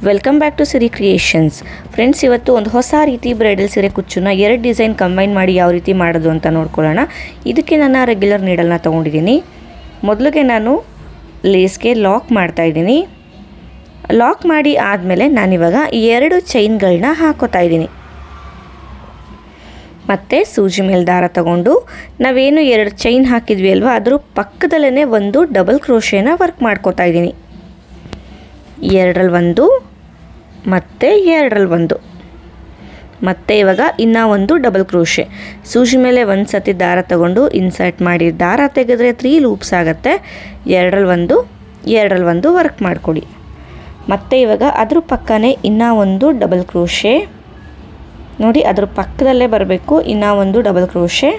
Welcome back to Siri creations. Friends, ಇವತ್ತು ಒಂದು ಹೊಸ ರೀತಿ ಬ್ರೈಡಲ್ ಸೀರೆ ಕುಚ್ಚುನ ಎರಡು ಡಿಸೈನ್ ಕಂಬೈನ್ ಮಾಡಿ ಯಾವ ರೀತಿ ಮಾಡೋದು ಅಂತ ನೋಡ್ಕೊಳ್ಳೋಣ. ಇದಕ್ಕೆ ನಾನು ರೆಗ್ಯುಲರ್ ನೀಡಲ್ನ ತೊಗೊಂಡಿದ್ದೀನಿ. ಮೊದಲಿಗೆ ನಾನು ಲೇಸ್ಗೆ ಲಾಕ್ ಮಾಡ್ತಾಯಿದ್ದೀನಿ. ಲಾಕ್ ಮಾಡಿ ಆದಮೇಲೆ ನಾನಿವಾಗ ಎರಡು ಚೈನ್ಗಳನ್ನ ಹಾಕೋತಾ ಇದ್ದೀನಿ. ಮತ್ತು ಸೂಜಿ ಮೇಲೆ ದಾರ ತಗೊಂಡು ನಾವೇನು ಎರಡು ಚೈನ್ ಹಾಕಿದ್ವಿ ಅಲ್ವಾ, ಅದ್ರ ಪಕ್ಕದಲ್ಲೇ ಒಂದು ಡಬಲ್ ಕ್ರೋಶೇನ ವರ್ಕ್ ಮಾಡ್ಕೋತಾ ಇದ್ದೀನಿ. ಎರಡರಲ್ಲಿ ಒಂದು ಮತ್ತು ಎರಡರಲ್ಲಿ ಒಂದು, ಮತ್ತು ಇವಾಗ ಇನ್ನೂ ಒಂದು ಡಬಲ್ ಕ್ರೋಶೆ. ಸೂಜಿ ಮೇಲೆ ಒಂದು ಸತಿ ದಾರ ತಗೊಂಡು ಇನ್ಸರ್ಟ್ ಮಾಡಿ ದಾರ ತೆಗೆದ್ರೆ 3 ಲೂಪ್ಸ್ ಆಗುತ್ತೆ. ಎರಡರಲ್ಲಿ ಒಂದು ವರ್ಕ್ ಮಾಡಿಕೊಡಿ. ಮತ್ತು ಇವಾಗ ಅದ್ರ ಪಕ್ಕನೇ ಇನ್ನೂ ಒಂದು ಡಬಲ್ ಕ್ರೋಶೆ ನೋಡಿ, ಅದ್ರ ಪಕ್ಕದಲ್ಲೇ ಬರಬೇಕು. ಇನ್ನೂ ಒಂದು ಡಬಲ್ ಕ್ರೋಶೆ,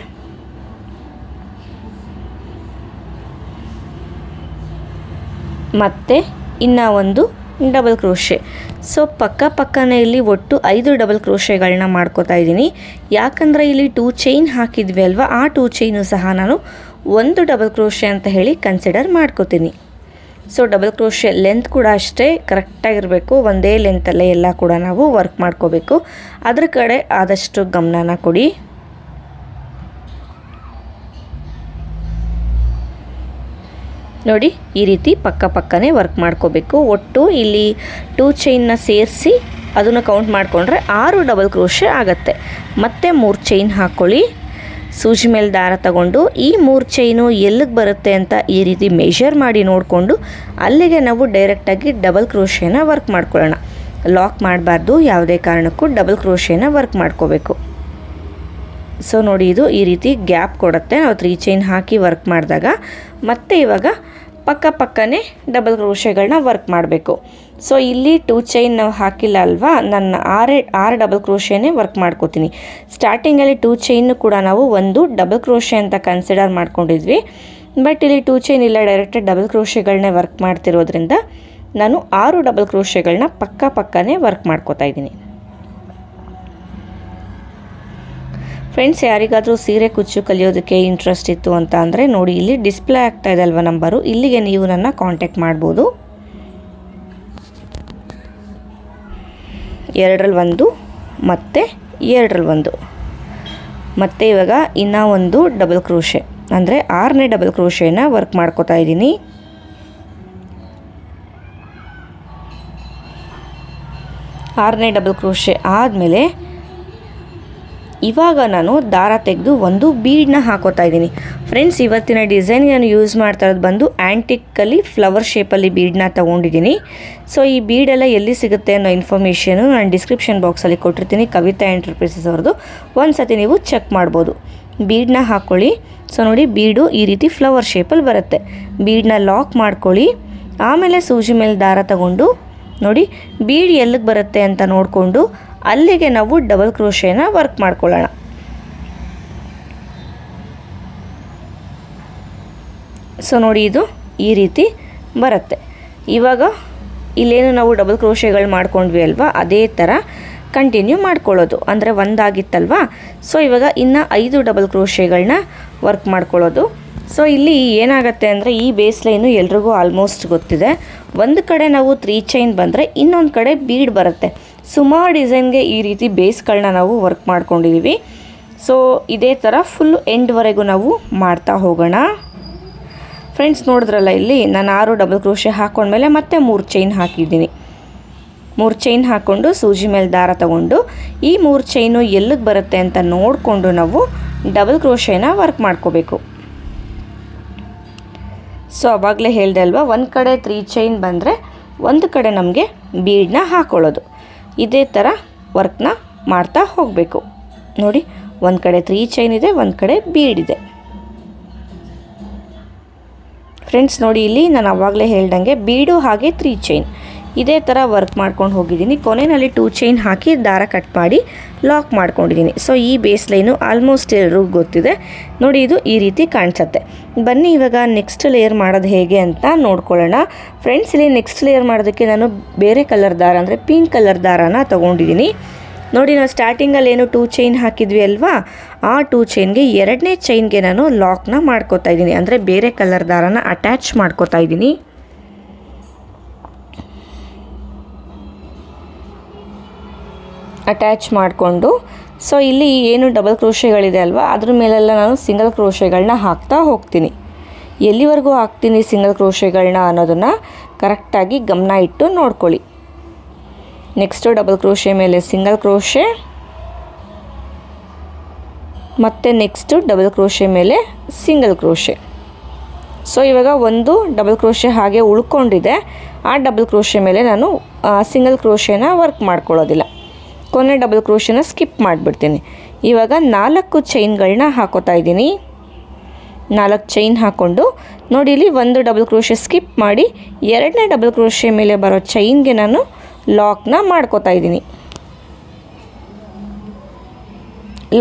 ಮತ್ತು ಇನ್ನೂ ಒಂದು ಡಬಲ್ ಕ್ರೋಶೆ. ಸೊ ಪಕ್ಕನೇ ಇಲ್ಲಿ ಒಟ್ಟು 5 ಡಬಲ್ ಕ್ರೋಶೆಗಳನ್ನ ಮಾಡ್ಕೋತಾ ಇದ್ದೀನಿ. ಯಾಕಂದರೆ ಇಲ್ಲಿ 2 ಚೈನ್ ಹಾಕಿದ್ವಿ ಅಲ್ವಾ, ಆ 2 ಚೈನು ಸಹ ನಾನು ಒಂದು ಡಬಲ್ ಕ್ರೋಶೆ ಅಂತ ಹೇಳಿ ಕನ್ಸಿಡರ್ ಮಾಡ್ಕೋತೀನಿ. ಸೊ ಡಬಲ್ ಕ್ರೋಶೆ ಲೆಂತ್ ಕೂಡ ಅಷ್ಟೇ ಕರೆಕ್ಟಾಗಿರಬೇಕು. ಒಂದೇ ಲೆಂತಲ್ಲೇ ಎಲ್ಲ ಕೂಡ ನಾವು ವರ್ಕ್ ಮಾಡ್ಕೋಬೇಕು. ಅದ್ರ ಕಡೆ ಆದಷ್ಟು ಗಮನನ ಕೊಡಿ. ನೋಡಿ, ಈ ರೀತಿ ಪಕ್ಕನೇ ವರ್ಕ್ ಮಾಡ್ಕೋಬೇಕು. ಒಟ್ಟು ಇಲ್ಲಿ 2 ಚೈನ್ನ ಸೇರಿಸಿ ಅದನ್ನು ಕೌಂಟ್ ಮಾಡಿಕೊಂಡ್ರೆ 6 ಡಬಲ್ ಕ್ರೋಶೆ ಆಗುತ್ತೆ. ಮತ್ತೆ 3 ಚೈನ್ ಹಾಕ್ಕೊಳ್ಳಿ. ಸೂಜಿ ಮೇಲೆ ದಾರ ತಗೊಂಡು ಈ 3 ಚೈನು ಎಲ್ಲಿಗೆ ಬರುತ್ತೆ ಅಂತ ಈ ರೀತಿ ಮೆಷರ್ ಮಾಡಿ ನೋಡಿಕೊಂಡು ಅಲ್ಲಿಗೆ ನಾವು ಡೈರೆಕ್ಟಾಗಿ ಡಬಲ್ ಕ್ರೋಶೇನ ವರ್ಕ್ ಮಾಡ್ಕೊಳ್ಳೋಣ. ಲಾಕ್ ಮಾಡಬಾರ್ದು, ಯಾವುದೇ ಕಾರಣಕ್ಕೂ ಡಬಲ್ ಕ್ರೋಶೇನ ವರ್ಕ್ ಮಾಡ್ಕೋಬೇಕು. ಸೊ ನೋಡಿ, ಇದು ಈ ರೀತಿ ಗ್ಯಾಪ್ ಕೊಡುತ್ತೆ ನಾವು 3 ಚೈನ್ ಹಾಕಿ ವರ್ಕ್ ಮಾಡಿದಾಗ. ಮತ್ತು ಇವಾಗ ಪಕ್ಕನೇ ಡಬಲ್ ಕ್ರೋಶೆಗಳನ್ನ ವರ್ಕ್ ಮಾಡಬೇಕು. ಸೊ ಇಲ್ಲಿ 2 ಚೈನ್ ನಾವು ಹಾಕಿಲ್ಲ ಅಲ್ವಾ, ನನ್ನ 6 ಡಬಲ್ ಕ್ರೋಶೆನೇ ವರ್ಕ್ ಮಾಡ್ಕೋತೀನಿ. ಸ್ಟಾರ್ಟಿಂಗಲ್ಲಿ 2 ಚೈನ್ ಕೂಡ ನಾವು ಒಂದು ಡಬಲ್ ಕ್ರೋಶೆ ಅಂತ ಕನ್ಸಿಡರ್ ಮಾಡ್ಕೊಂಡಿದ್ವಿ. ಬಟ್ ಇಲ್ಲಿ 2 ಚೈನ್ ಇಲ್ಲ, ಡೈರೆಕ್ಟಾಗಿ ಡಬಲ್ ಕ್ರೋಶೆಗಳನ್ನೇ ವರ್ಕ್ ಮಾಡ್ತಿರೋದ್ರಿಂದ ನಾನು 6 ಡಬಲ್ ಕ್ರೋಶೆಗಳನ್ನ ಪಕ್ಕನೇ ವರ್ಕ್ ಮಾಡ್ಕೋತಾ ಇದ್ದೀನಿ. ಫ್ರೆಂಡ್ಸ್, ಯಾರಿಗಾದರೂ ಸೀರೆ ಕುಚ್ಚು ಕಲಿಯೋದಕ್ಕೆ ಇಂಟ್ರೆಸ್ಟ್ ಇತ್ತು ಅಂತ ಅಂದರೆ ನೋಡಿ, ಇಲ್ಲಿ ಡಿಸ್ಪ್ಲೇ ಆಗ್ತಾ ಇದೆ ಅಲ್ವಾ ನಂಬರು, ಇಲ್ಲಿಗೆ ನೀವು ನನ್ನ ಕಾಂಟ್ಯಾಕ್ಟ್ ಮಾಡ್ಬೋದು. ಎರಡರಲ್ಲಿ ಒಂದು ಮತ್ತು ಎರಡರಲ್ಲಿ ಒಂದು, ಮತ್ತು ಇವಾಗ ಇನ್ನೂ ಒಂದು ಡಬಲ್ ಕ್ರೋಶೆ ಅಂದರೆ 6ನೇ ಡಬಲ್ ಕ್ರೋಶೆನ ವರ್ಕ್ ಮಾಡ್ಕೋತಾ ಇದ್ದೀನಿ. ಆರನೇ ಡಬಲ್ ಕ್ರೋಶೆ ಆದಮೇಲೆ ಇವಾಗ ನಾನು ದಾರ ತೆಗೆದು ಒಂದು ಬೀಡನ್ನ ಹಾಕೋತಾ ಇದ್ದೀನಿ. ಫ್ರೆಂಡ್ಸ್, ಇವತ್ತಿನ ಡಿಸೈನ್ಗೆ ನಾನು ಯೂಸ್ ಮಾಡ್ತಾ ಇರೋದು ಬಂದು ಆ್ಯಂಟಿಕ್ಕಲ್ಲಿ ಫ್ಲವರ್ ಶೇಪಲ್ಲಿ ಬೀಡನ್ನ ತೊಗೊಂಡಿದ್ದೀನಿ. ಸೊ ಈ ಬೀಡೆಲ್ಲ ಎಲ್ಲಿ ಸಿಗುತ್ತೆ ಅನ್ನೋ ಇನ್ಫಾರ್ಮೇಷನು ನಾನು ಡಿಸ್ಕ್ರಿಪ್ಷನ್ ಬಾಕ್ಸಲ್ಲಿ ಕೊಟ್ಟಿರ್ತೀನಿ, ಕವಿತಾ ಎಂಟರ್ಪ್ರೈಸಸ್ ಅವ್ರದ್ದು. ಒಂದು ಸತಿ ನೀವು ಚೆಕ್ ಮಾಡ್ಬೋದು. ಬೀಡನ್ನ ಹಾಕ್ಕೊಳ್ಳಿ. ಸೊ ನೋಡಿ, ಬೀಡು ಈ ರೀತಿ ಫ್ಲವರ್ ಶೇಪಲ್ಲಿ ಬರುತ್ತೆ. ಬೀಡನ್ನ ಲಾಕ್ ಮಾಡ್ಕೊಳ್ಳಿ. ಆಮೇಲೆ ಸೂಜಿ ಮೇಲೆ ದಾರ ತಗೊಂಡು ನೋಡಿ, ಬೀಡ್ ಎಲ್ಲಿಗೆ ಬರುತ್ತೆ ಅಂತ ನೋಡಿಕೊಂಡು ಅಲ್ಲಿಗೆ ನಾವು ಡಬಲ್ ಕ್ರೋಶೇನ ವರ್ಕ್ ಮಾಡ್ಕೊಳ್ಳೋಣ. ಸೊ ನೋಡಿ, ಇದು ಈ ರೀತಿ ಬರುತ್ತೆ. ಇವಾಗ ಇಲ್ಲೇನು ನಾವು ಡಬಲ್ ಕ್ರೋಶೆಗಳು ಮಾಡ್ಕೊಂಡ್ವಿ ಅಲ್ವಾ, ಅದೇ ಥರ ಕಂಟಿನ್ಯೂ ಮಾಡ್ಕೊಳ್ಳೋದು. ಅಂದರೆ ಒಂದಾಗಿತ್ತಲ್ವಾ, ಸೊ ಇವಾಗ ಇನ್ನು 5 ಡಬಲ್ ಕ್ರೋಶೆಗಳನ್ನ ವರ್ಕ್ ಮಾಡ್ಕೊಳ್ಳೋದು. ಸೊ ಇಲ್ಲಿ ಏನಾಗುತ್ತೆ ಅಂದರೆ, ಈ ಬೇಸ್ ಲೈನು ಎಲ್ರಿಗೂ ಆಲ್ಮೋಸ್ಟ್ ಗೊತ್ತಿದೆ. ಒಂದು ಕಡೆ ನಾವು 3 ಚೈನ್ ಬಂದರೆ ಇನ್ನೊಂದು ಕಡೆ ಬೀಡ್ ಬರುತ್ತೆ. ಸುಮಾರು ಡಿಸೈನ್ಗೆ ಈ ರೀತಿ ಬೇಸ್ಗಳನ್ನ ನಾವು ವರ್ಕ್ ಮಾಡ್ಕೊಂಡಿದ್ದೀವಿ. ಸೊ ಇದೇ ಥರ ಫುಲ್ ಎಂಡ್ವರೆಗೂ ನಾವು ಮಾಡ್ತಾ ಹೋಗೋಣ. ಫ್ರೆಂಡ್ಸ್, ನೋಡಿದ್ರಲ್ಲ, ಇಲ್ಲಿ ನಾನು 6 ಡಬಲ್ ಕ್ರೋಶೆ ಹಾಕ್ಕೊಂಡ್ಮೇಲೆ ಮತ್ತೆ 3 ಚೈನ್ ಹಾಕಿದ್ದೀನಿ. 3 ಚೈನ್ ಹಾಕ್ಕೊಂಡು ಸೂಜಿ ಮೇಲೆ ದಾರ ತಗೊಂಡು ಈ 3 ಚೈನು ಎಲ್ಲಿಗೆ ಬರುತ್ತೆ ಅಂತ ನೋಡಿಕೊಂಡು ನಾವು ಡಬಲ್ ಕ್ರೋಶೆನ ವರ್ಕ್ ಮಾಡ್ಕೋಬೇಕು. ಸೊ ಅವಾಗಲೇ ಹೇಳಿದೆ ಅಲ್ವಾ, ಒಂದು ಕಡೆ 3 ಚೈನ್ ಬಂದರೆ ಒಂದು ಕಡೆ ನಮಗೆ ಬೀಡನ್ನ ಹಾಕ್ಕೊಳ್ಳೋದು. ಇದೇ ಥರ ವರ್ಕ್ನ ಮಾಡ್ತಾ ಹೋಗಬೇಕು. ನೋಡಿ, ಒಂದು ಕಡೆ 3 ಚೈನ್ ಇದೆ, ಒಂದು ಕಡೆ ಬೀಡ್ ಇದೆ. ಫ್ರೆಂಡ್ಸ್ ನೋಡಿ, ಇಲ್ಲಿ ನಾನು ಆವಾಗಲೇ ಹೇಳ್ದಂಗೆ ಬೀಡು ಹಾಗೆ 3 ಚೈನ್ ಇದೇ ಥರ ವರ್ಕ್ ಮಾಡ್ಕೊಂಡು ಹೋಗಿದ್ದೀನಿ. ಕೊನೆಯಲ್ಲಿ 2 ಚೈನ್ ಹಾಕಿ ದಾರ ಕಟ್ ಮಾಡಿ ಲಾಕ್ ಮಾಡ್ಕೊಂಡಿದ್ದೀನಿ. ಸೊ ಈ ಬೇಸ್ ಲೈನು ಆಲ್ಮೋಸ್ಟ್ ಎಲ್ರಿಗೂ ಗೊತ್ತಿದೆ. ನೋಡಿ, ಇದು ಈ ರೀತಿ ಕಾಣಿಸುತ್ತೆ. ಬನ್ನಿ ಇವಾಗ ನೆಕ್ಸ್ಟ್ ಲೇಯರ್ ಮಾಡೋದು ಹೇಗೆ ಅಂತ ನೋಡ್ಕೊಳ್ಳೋಣ. ಫ್ರೆಂಡ್ಸ್, ಇಲ್ಲಿ ನೆಕ್ಸ್ಟ್ ಲೇಯರ್ ಮಾಡೋದಕ್ಕೆ ನಾನು ಬೇರೆ ಕಲರ್ ದಾರ ಅಂದರೆ ಪಿಂಕ್ ಕಲರ್ ದಾರನ ತೊಗೊಂಡಿದ್ದೀನಿ. ನೋಡಿ, ನಾವು ಸ್ಟಾರ್ಟಿಂಗಲ್ಲಿ ಏನು 2 ಚೈನ್ ಹಾಕಿದ್ವಿ ಅಲ್ವಾ, ಆ 2 ಚೈನ್ಗೆ 2ನೇ ಚೈನ್ಗೆ ನಾನು ಲಾಕ್ನ ಮಾಡ್ಕೋತಾ ಇದ್ದೀನಿ. ಅಂದರೆ ಬೇರೆ ಕಲರ್ ದಾರನ ಅಟ್ಯಾಚ್ ಮಾಡ್ಕೋತಾ ಇದ್ದೀನಿ. ಅಟ್ಯಾಚ್ ಮಾಡಿಕೊಂಡು ಸೊ ಇಲ್ಲಿ ಏನು ಡಬಲ್ ಕ್ರೋಶೆಗಳಿದೆ ಅಲ್ವಾ ಅದ್ರ ಮೇಲೆಲ್ಲ ನಾನು ಸಿಂಗಲ್ ಕ್ರೋಶೆಗಳನ್ನ ಹಾಕ್ತಾ ಹೋಗ್ತೀನಿ. ಎಲ್ಲಿವರೆಗೂ ಹಾಕ್ತೀನಿ ಸಿಂಗಲ್ ಕ್ರೋಶೆಗಳನ್ನ ಅನ್ನೋದನ್ನು ಕರೆಕ್ಟಾಗಿ ಗಮನ ಇಟ್ಟು ನೋಡ್ಕೊಳ್ಳಿ. ನೆಕ್ಸ್ಟು ಡಬಲ್ ಕ್ರೋಶೆ ಮೇಲೆ ಸಿಂಗಲ್ ಕ್ರೋಶೆ, ಮತ್ತು ನೆಕ್ಸ್ಟು ಡಬಲ್ ಕ್ರೋಶೆ ಮೇಲೆ ಸಿಂಗಲ್ ಕ್ರೋಶೆ. ಸೊ ಇವಾಗ ಒಂದು ಡಬಲ್ ಕ್ರೋಶೆ ಹಾಗೆ ಉಳ್ಕೊಂಡಿದೆ. ಆ ಡಬಲ್ ಕ್ರೋಶೆ ಮೇಲೆ ನಾನು ಸಿಂಗಲ್ ಕ್ರೋಶೆನ ವರ್ಕ್ ಮಾಡ್ಕೊಳ್ಳೋದಿಲ್ಲ, ಕೊನೆ ಡಬಲ್ ಕ್ರೋಶೆನ ಸ್ಕಿಪ್ ಮಾಡಿಬಿಡ್ತೀನಿ. ಇವಾಗ 4 ಚೈನ್ಗಳನ್ನ ಹಾಕೋತಾ ಇದ್ದೀನಿ. 4 ಚೈನ್ ಹಾಕ್ಕೊಂಡು ನೋಡಿ ಇಲ್ಲಿ ಒಂದು ಡಬಲ್ ಕ್ರೋಶೆ ಸ್ಕಿಪ್ ಮಾಡಿ 2ನೇ ಡಬಲ್ ಕ್ರೋಶೆ ಮೇಲೆ ಬರೋ ಚೈನ್ಗೆ ನಾನು ಲಾಕ್ನ ಮಾಡ್ಕೋತಾ ಇದ್ದೀನಿ.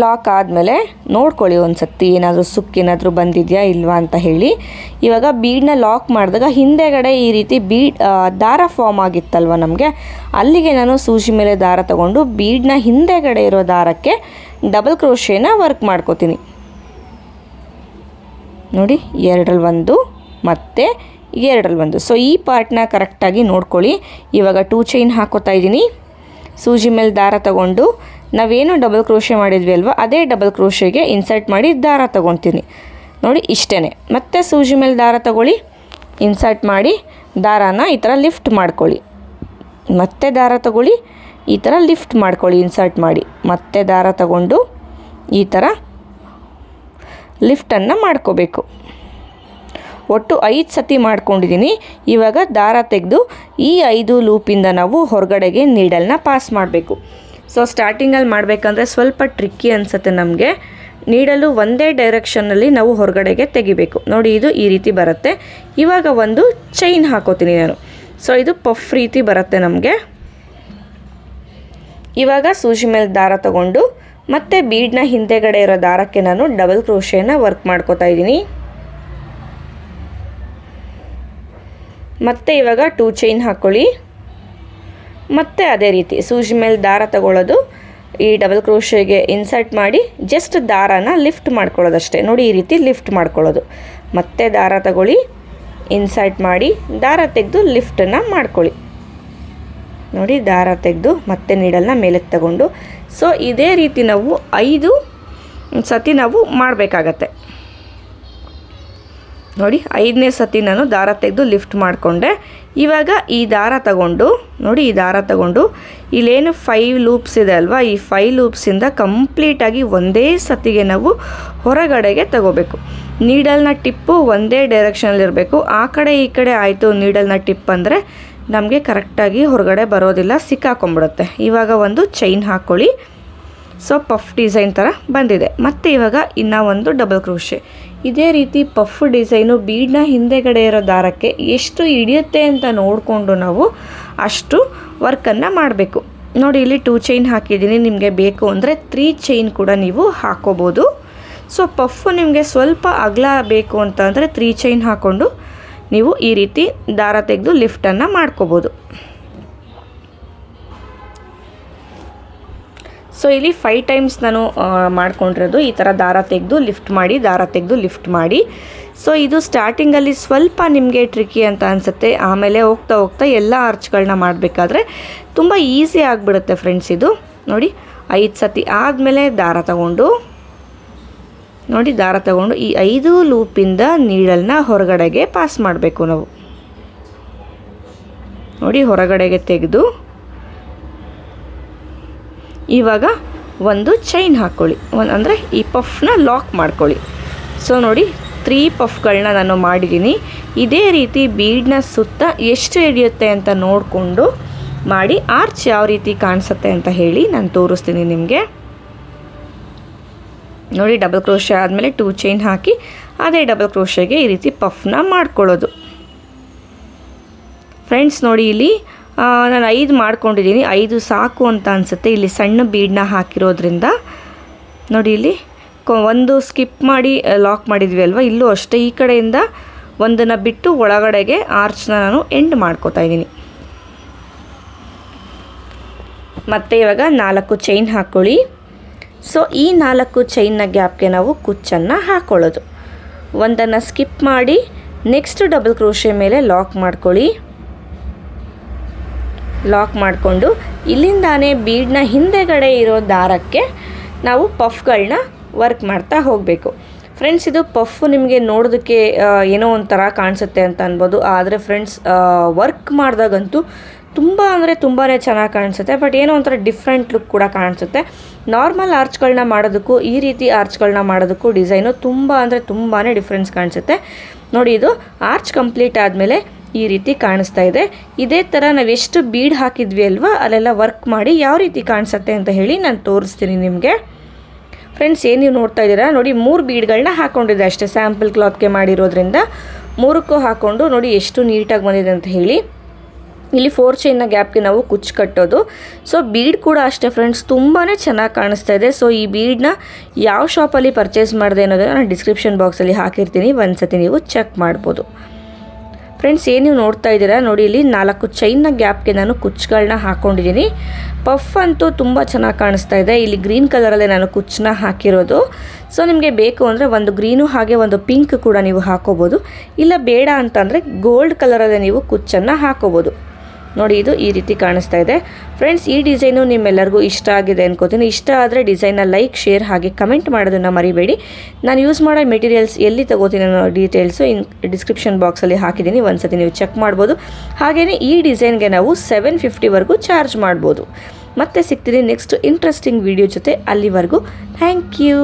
ಲಾಕ್ ಆದಮೇಲೆ ನೋಡ್ಕೊಳ್ಳಿ ಒಂದು ಸತಿ ಏನಾದರೂ ಸುಕ್ಕೇನಾದರೂ ಬಂದಿದೆಯಾ ಇಲ್ವಾ ಅಂತ ಹೇಳಿ. ಇವಾಗ ಬೀಡನ್ನ ಲಾಕ್ ಮಾಡಿದಾಗ ಹಿಂದೆಗಡೆ ಈ ರೀತಿ ದಾರ ಫಾರ್ಮ್ ಆಗಿತ್ತಲ್ವ ನಮಗೆ, ಅಲ್ಲಿಗೆ ನಾನು ಸೂಜಿ ಮೇಲೆ ದಾರ ತಗೊಂಡು ಬೀಡನ್ನ ಹಿಂದೆಗಡೆ ಇರೋ ದಾರಕ್ಕೆ ಡಬಲ್ ಕ್ರೋಶೆನ ವರ್ಕ್ ಮಾಡ್ಕೋತೀನಿ. ನೋಡಿ 2ರಲ್ಲಿ 1 ಮತ್ತು 2ರಲ್ಲಿ 1. ಸೊ ಈ ಪಾರ್ಟ್ನ ಕರೆಕ್ಟಾಗಿ ನೋಡ್ಕೊಳ್ಳಿ. ಇವಾಗ 2 ಚೈನ್ ಹಾಕೋತಾ ಇದ್ದೀನಿ. ಸೂಜಿ ಮೇಲೆ ದಾರ ತಗೊಂಡು ನಾವೇನು ಡಬಲ್ ಕ್ರೋಶೆ ಮಾಡಿದ್ವಿ ಅಲ್ವಾ ಅದೇ ಡಬಲ್ ಕ್ರೋಶೆಗೆ ಇನ್ಸರ್ಟ್ ಮಾಡಿ ದಾರ ತಗೊತೀನಿ. ನೋಡಿ ಇಷ್ಟೇ. ಮತ್ತೆ ಸೂಜಿ ಮೇಲೆ ದಾರ ತಗೊಳ್ಳಿ, ಇನ್ಸರ್ಟ್ ಮಾಡಿ ದಾರಾನ ಈ ಥರ ಲಿಫ್ಟ್ ಮಾಡ್ಕೊಳ್ಳಿ. ಮತ್ತೆ ದಾರ ತಗೊಳ್ಳಿ, ಈ ಥರ ಲಿಫ್ಟ್ ಮಾಡ್ಕೊಳ್ಳಿ ಇನ್ಸರ್ಟ್ ಮಾಡಿ. ಮತ್ತೆ ದಾರ ತಗೊಂಡು ಈ ಥರ ಲಿಫ್ಟನ್ನು ಮಾಡ್ಕೋಬೇಕು. ಒಟ್ಟು 5 ಸತಿ ಮಾಡ್ಕೊಂಡಿದ್ದೀನಿ. ಇವಾಗ ದಾರ ತೆಗೆದು ಈ 5 ಲೂಪಿಂದ ನಾವು ಹೊರಗಡೆಗೆ ನೀಡಲ್ನ ಪಾಸ್ ಮಾಡಬೇಕು. ಸೊ ಸ್ಟಾರ್ಟಿಂಗಲ್ಲಿ ಮಾಡಬೇಕಂದ್ರೆ ಸ್ವಲ್ಪ ಟ್ರಿಕ್ಕಿ ಅನಿಸುತ್ತೆ ನಮಗೆ. ನೀಡಲು ಒಂದೇ ಡೈರೆಕ್ಷನ್ನಲ್ಲಿ ನಾವು ಹೊರಗಡೆಗೆ ತೆಗಿಬೇಕು. ನೋಡಿ ಇದು ಈ ರೀತಿ ಬರುತ್ತೆ. ಇವಾಗ ಒಂದು ಚೈನ್ ಹಾಕೋತೀನಿ ನಾನು. ಸೊ ಇದು ಪಫ್ ರೀತಿ ಬರುತ್ತೆ ನಮಗೆ. ಇವಾಗ ಸೂಜಿ ಮೇಲೆ ದಾರ ತಗೊಂಡು ಮತ್ತೆ ಬೀಡ್ನ ಹಿಂದೆಗಡೆ ಇರೋ ದಾರಕ್ಕೆ ನಾನು ಡಬಲ್ ಕ್ರೋಶೆನ ವರ್ಕ್ ಮಾಡ್ಕೋತಾ ಇದ್ದೀನಿ. ಮತ್ತೆ ಇವಾಗ 2 ಚೈನ್ ಹಾಕ್ಕೊಳ್ಳಿ. ಮತ್ತೆ ಅದೇ ರೀತಿ ಸೂಜಿ ಮೇಲೆ ದಾರ ತಗೊಳ್ಳೋದು, ಈ ಡಬಲ್ ಕ್ರೋಶೆಗೆ ಇನ್ಸರ್ಟ್ ಮಾಡಿ ಜಸ್ಟ್ ದಾರಾನ ಲಿಫ್ಟ್ ಮಾಡ್ಕೊಳ್ಳೋದಷ್ಟೇ. ನೋಡಿ ಈ ರೀತಿ ಲಿಫ್ಟ್ ಮಾಡ್ಕೊಳ್ಳೋದು. ಮತ್ತೆ ದಾರ ತಗೊಳ್ಳಿ, ಇನ್ಸರ್ಟ್ ಮಾಡಿ ದಾರ ತೆಗೆದು ಲಿಫ್ಟನ್ನು ಮಾಡ್ಕೊಳ್ಳಿ. ನೋಡಿ ದಾರ ತೆಗೆದು ಮತ್ತೆ ನೀಡಲ್ನ ಮೇಲಕ್ಕೆ ತಗೊಂಡು ಸೊ ಇದೇ ರೀತಿ ನಾವು 5 ಸತಿ ನಾವು ಮಾಡಬೇಕಾಗತ್ತೆ. ನೋಡಿ 5ನೇ ಸತಿ ನಾನು ದಾರ ತೆಗೆದು ಲಿಫ್ಟ್ ಮಾಡಿಕೊಂಡೆ. ಇವಾಗ ಈ ದಾರ ತಗೊಂಡು ನೋಡಿ ಈ ದಾರ ತಗೊಂಡು ಇಲ್ಲೇನು 5 ಲೂಪ್ಸ್ ಇದೆ ಅಲ್ವಾ, ಈ 5 ಲೂಪ್ಸಿಂದ ಕಂಪ್ಲೀಟಾಗಿ ಒಂದೇ ಸತಿಗೆ ನಾವು ಹೊರಗಡೆಗೆ ತಗೋಬೇಕು. ನೀಡಲ್ನ ಟಿಪ್ಪು ಒಂದೇ ಡೈರೆಕ್ಷನಲ್ಲಿರಬೇಕು. ಆ ಕಡೆ ಈ ಕಡೆ ಆಯಿತು ನೀಡಲ್ನ ಟಿಪ್ ಅಂದರೆ ನಮಗೆ ಕರೆಕ್ಟಾಗಿ ಹೊರಗಡೆ ಬರೋದಿಲ್ಲ, ಸಿಕ್ಕಾಕೊಂಡ್ಬಿಡುತ್ತೆ. ಇವಾಗ ಒಂದು ಚೈನ್ ಹಾಕ್ಕೊಳ್ಳಿ. ಸೊ ಪಫ್ ಡಿಸೈನ್ ಥರ ಬಂದಿದೆ. ಮತ್ತು ಇವಾಗ ಇನ್ನೂ ಒಂದು ಡಬಲ್ ಕ್ರೋಶೆ. ಇದೇ ರೀತಿ ಪಫ್ ಡಿಸೈನು ಬೀಡ್ನ ಹಿಂದೆಗಡೆ ಇರೋ ದಾರಕ್ಕೆ ಎಷ್ಟು ಹಿಡಿಯುತ್ತೆ ಅಂತ ನೋಡಿಕೊಂಡು ನಾವು ಅಷ್ಟು ವರ್ಕನ್ನು ಮಾಡಬೇಕು. ನೋಡಿ ಇಲ್ಲಿ 2 ಚೈನ್ ಹಾಕಿದ್ದೀನಿ. ನಿಮಗೆ ಬೇಕು ಅಂದರೆ 3 ಚೈನ್ ಕೂಡ ನೀವು ಹಾಕ್ಕೋಬೋದು. ಸೊ ಪಫು ನಿಮಗೆ ಸ್ವಲ್ಪ ಅಗಲ ಬೇಕು ಅಂತ ಅಂದರೆ 3 ಚೈನ್ ಹಾಕ್ಕೊಂಡು ನೀವು ಈ ರೀತಿ ದಾರ ತೆಗೆದು ಲಿಫ್ಟನ್ನು ಮಾಡ್ಕೋಬೋದು. ಸೊ ಇಲ್ಲಿ 5 ಟೈಮ್ಸ್ ನಾನು ಮಾಡ್ಕೊಂಡಿರೋದು ಈ ಥರ ದಾರ ತೆಗೆದು ಲಿಫ್ಟ್ ಮಾಡಿ, ದಾರ ತೆಗೆದು ಲಿಫ್ಟ್ ಮಾಡಿ. ಸೊ ಇದು ಸ್ಟಾರ್ಟಿಂಗಲ್ಲಿ ಸ್ವಲ್ಪ ನಿಮಗೆ ಟ್ರಿಕ್ಕಿ ಅಂತ ಅನಿಸುತ್ತೆ. ಆಮೇಲೆ ಹೋಗ್ತಾ ಹೋಗ್ತಾ ಎಲ್ಲ ಆರ್ಚ್ಗಳನ್ನ ಮಾಡಬೇಕಾದ್ರೆ ತುಂಬ ಈಸಿ ಆಗಿಬಿಡುತ್ತೆ ಫ್ರೆಂಡ್ಸ್. ಇದು ನೋಡಿ 5 ಸತಿ ಆದಮೇಲೆ ದಾರ ತಗೊಂಡು ನೋಡಿ ದಾರ ತಗೊಂಡು ಈ 5 ಲೂಪಿಂದ ನೀಡಲ್ನ ಹೊರಗಡೆಗೆ ಪಾಸ್ ಮಾಡಬೇಕು ನಾವು. ನೋಡಿ ಹೊರಗಡೆಗೆ ತೆಗೆದು ಇವಾಗ ಒಂದು ಚೈನ್ ಹಾಕ್ಕೊಳ್ಳಿ, ಅಂದರೆ ಈ ಪಫ್ನ ಲಾಕ್ ಮಾಡ್ಕೊಳ್ಳಿ. ಸೊ ನೋಡಿ 3 ಪಫ್ಗಳನ್ನ ನಾನು ಮಾಡಿದ್ದೀನಿ. ಇದೇ ರೀತಿ ಬೀಡ್ನ ಸುತ್ತ ಎಷ್ಟು ಹಿಡಿಯುತ್ತೆ ಅಂತ ನೋಡಿಕೊಂಡು ಮಾಡಿ ಆರ್ಚ್ ಯಾವ ರೀತಿ ಕಾಣಿಸುತ್ತೆ ಅಂತ ಹೇಳಿ ನಾನು ತೋರಿಸ್ತೀನಿ ನಿಮಗೆ. ನೋಡಿ ಡಬಲ್ ಕ್ರೋಶೆ ಆದಮೇಲೆ 2 ಚೈನ್ ಹಾಕಿ ಅದೇ ಡಬಲ್ ಕ್ರೋಶೆಗೆ ಈ ರೀತಿ ಪಫ್ನ ಮಾಡ್ಕೊಳ್ಳೋದು. ಫ್ರೆಂಡ್ಸ್ ನೋಡಿ ಇಲ್ಲಿ ನಾನು 5 ಮಾಡ್ಕೊಂಡಿದ್ದೀನಿ. 5 ಸಾಕು ಅಂತ ಅನಿಸುತ್ತೆ. ಇಲ್ಲಿ ಸಣ್ಣ ಬೀಡನ್ನ ಹಾಕಿರೋದ್ರಿಂದ ನೋಡಿ ಇಲ್ಲಿ ಒಂದು ಸ್ಕಿಪ್ ಮಾಡಿ ಲಾಕ್ ಮಾಡಿದ್ವಿ ಅಲ್ವಾ, ಇಲ್ಲೂ ಅಷ್ಟೇ ಈ ಕಡೆಯಿಂದ ಒಂದನ್ನು ಬಿಟ್ಟು ಒಳಗಡೆಗೆ ಆರ್ಚ್ನ ನಾನು ಎಂಡ್ ಮಾಡ್ಕೋತಾ ಇದ್ದೀನಿ. ಮತ್ತು ಇವಾಗ 4 ಚೈನ್ ಹಾಕ್ಕೊಳ್ಳಿ. ಸೊ ಈ 4 ಚೈನ್ನ ಗ್ಯಾಪ್ಗೆ ನಾವು ಕುಚ್ಚನ್ನು ಹಾಕ್ಕೊಳ್ಳೋದು. ಒಂದನ್ನು ಸ್ಕಿಪ್ ಮಾಡಿ ನೆಕ್ಸ್ಟ್ ಡಬಲ್ ಕ್ರೋಶೆ ಮೇಲೆ ಲಾಕ್ ಮಾಡ್ಕೊಳ್ಳಿ. ಲಾಕ್ ಮಾಡಿಕೊಂಡು ಇಲ್ಲಿಂದಾನೇ ಬೀಡ್ನ ಹಿಂದೆಗಡೆ ಇರೋ ದಾರಕ್ಕೆ ನಾವು ಪಫ್ಗಳನ್ನ ವರ್ಕ್ ಮಾಡ್ತಾ ಹೋಗಬೇಕು. ಫ್ರೆಂಡ್ಸ್, ಇದು ಪಫ್ ನಿಮಗೆ ನೋಡೋದಕ್ಕೆ ಏನೋ ಒಂಥರ ಕಾಣಿಸುತ್ತೆ ಅಂತ ಅನ್ಬೋದು. ಆದರೆ ಫ್ರೆಂಡ್ಸ್, ವರ್ಕ್ ಮಾಡಿದಾಗಂತೂ ತುಂಬ ಅಂದರೆ ತುಂಬಾ ಚೆನ್ನಾಗಿ ಕಾಣಿಸುತ್ತೆ. ಬಟ್ ಏನೋ ಒಂಥರ ಡಿಫ್ರೆಂಟ್ ಲುಕ್ ಕೂಡ ಕಾಣಿಸುತ್ತೆ. ನಾರ್ಮಲ್ ಆರ್ಚ್ಗಳನ್ನ ಮಾಡೋದಕ್ಕೂ ಈ ರೀತಿ ಆರ್ಚ್ಗಳನ್ನ ಮಾಡೋದಕ್ಕೂ ಡಿಸೈನು ತುಂಬ ಅಂದರೆ ತುಂಬಾ ಡಿಫ್ರೆನ್ಸ್ ಕಾಣಿಸುತ್ತೆ. ನೋಡಿ, ಇದು ಆರ್ಚ್ ಕಂಪ್ಲೀಟ್ ಆದಮೇಲೆ ಈ ರೀತಿ ಕಾಣಿಸ್ತಾ ಇದೆ. ಇದೇ ಥರ ನಾವು ಎಷ್ಟು ಬೀಡ್ ಹಾಕಿದ್ವಿ ಅಲ್ವಾ, ಅಲ್ಲೆಲ್ಲ ವರ್ಕ್ ಮಾಡಿ ಯಾವ ರೀತಿ ಕಾಣಿಸುತ್ತೆ ಅಂತ ಹೇಳಿ ನಾನು ತೋರಿಸ್ತೀನಿ ನಿಮಗೆ. ಫ್ರೆಂಡ್ಸ್, ಏನು ನೀವು ನೋಡ್ತಾ ಇದ್ದೀರಾ ನೋಡಿ, 3 ಬೀಡ್ಗಳನ್ನ ಹಾಕ್ಕೊಂಡಿದ್ದೆ ಅಷ್ಟೇ. ಸ್ಯಾಂಪಲ್ ಕ್ಲಾತ್ಗೆ ಮಾಡಿರೋದ್ರಿಂದ 3ಕ್ಕೂ ಹಾಕ್ಕೊಂಡು ನೋಡಿ ಎಷ್ಟು ನೀಟಾಗಿ ಬಂದಿದೆ ಅಂತ ಹೇಳಿ. ಇಲ್ಲಿ 4 ಚೈನ್ನ ಗ್ಯಾಪ್ಗೆ ನಾವು ಕುಚ್ಚು ಕಟ್ಟೋದು. ಸೊ ಬೀಡ್ ಕೂಡ ಅಷ್ಟೇ ಫ್ರೆಂಡ್ಸ್, ತುಂಬಾ ಚೆನ್ನಾಗಿ ಕಾಣಿಸ್ತಾ ಇದೆ. ಸೊ ಈ ಬೀಡನ್ನ ಯಾವ ಶಾಪಲ್ಲಿ ಪರ್ಚೇಸ್ ಮಾಡಿದೆ ಅನ್ನೋದನ್ನು ನಾನು ಡಿಸ್ಕ್ರಿಪ್ಷನ್ ಬಾಕ್ಸಲ್ಲಿ ಹಾಕಿರ್ತೀನಿ, ಒಂದ್ಸತಿ ನೀವು ಚೆಕ್ ಮಾಡ್ಬೋದು. ಫ್ರೆಂಡ್ಸ್, ಏನು ನೀವು ನೋಡ್ತಾ ಇದ್ದೀರಾ ನೋಡಿ, ಇಲ್ಲಿ 4 ಚೈನ್ನ ಗ್ಯಾಪ್ಗೆ ನಾನು ಕುಚ್ಚುಗಳನ್ನ ಹಾಕ್ಕೊಂಡಿದ್ದೀನಿ. ಪಫ್ ಅಂತೂ ತುಂಬ ಚೆನ್ನಾಗಿ ಕಾಣಿಸ್ತಾ ಇದೆ. ಇಲ್ಲಿ ಗ್ರೀನ್ ಕಲರಲ್ಲೇ ನಾನು ಕುಚ್ಚನ್ನ ಹಾಕಿರೋದು. ಸೊ ನಿಮಗೆ ಬೇಕು ಅಂದರೆ ಒಂದು ಗ್ರೀನು ಹಾಗೆ ಒಂದು ಪಿಂಕ್ ಕೂಡ ನೀವು ಹಾಕೋಬೋದು. ಇಲ್ಲ ಬೇಡ ಅಂತಂದರೆ ಗೋಲ್ಡ್ ಕಲರಲ್ಲೇ ನೀವು ಕುಚ್ಚನ್ನು ಹಾಕೋಬೋದು. ನೋಡಿ, ಇದು ಈ ರೀತಿ ಕಾಣಿಸ್ತಾ ಇದೆ. ಫ್ರೆಂಡ್ಸ್, ಈ ಡಿಸೈನು ನಿಮ್ಮೆಲ್ಲರಿಗೂ ಇಷ್ಟ ಆಗಿದೆ ಅನ್ಕೋತೀನಿ. ಇಷ್ಟ ಆದರೆ ಡಿಸೈನ್ನ ಲೈಕ್, ಶೇರ್ ಹಾಗೆ ಕಮೆಂಟ್ ಮಾಡೋದನ್ನು ಮರಿಬೇಡಿ. ನಾನು ಯೂಸ್ ಮಾಡೋ ಮೆಟೀರಿಯಲ್ಸ್ ಎಲ್ಲಿ ತಗೋತೀನಿ ಅನ್ನೋ ಡೀಟೇಲ್ಸು ಡಿಸ್ಕ್ರಿಪ್ಷನ್ ಬಾಕ್ಸಲ್ಲಿ ಹಾಕಿದ್ದೀನಿ, ಒಂದ್ಸತಿ ನೀವು ಚೆಕ್ ಮಾಡ್ಬೋದು. ಹಾಗೆಯೇ ಈ ಡಿಸೈನ್ಗೆ ನಾವು 750ವರೆಗೂ ಚಾರ್ಜ್ ಮಾಡ್ಬೋದು. ಮತ್ತೆ ಸಿಗ್ತೀನಿ ನೆಕ್ಸ್ಟ್ ಇಂಟ್ರೆಸ್ಟಿಂಗ್ ವಿಡಿಯೋ ಜೊತೆ. ಅಲ್ಲಿವರೆಗೂ ಥ್ಯಾಂಕ್ ಯು.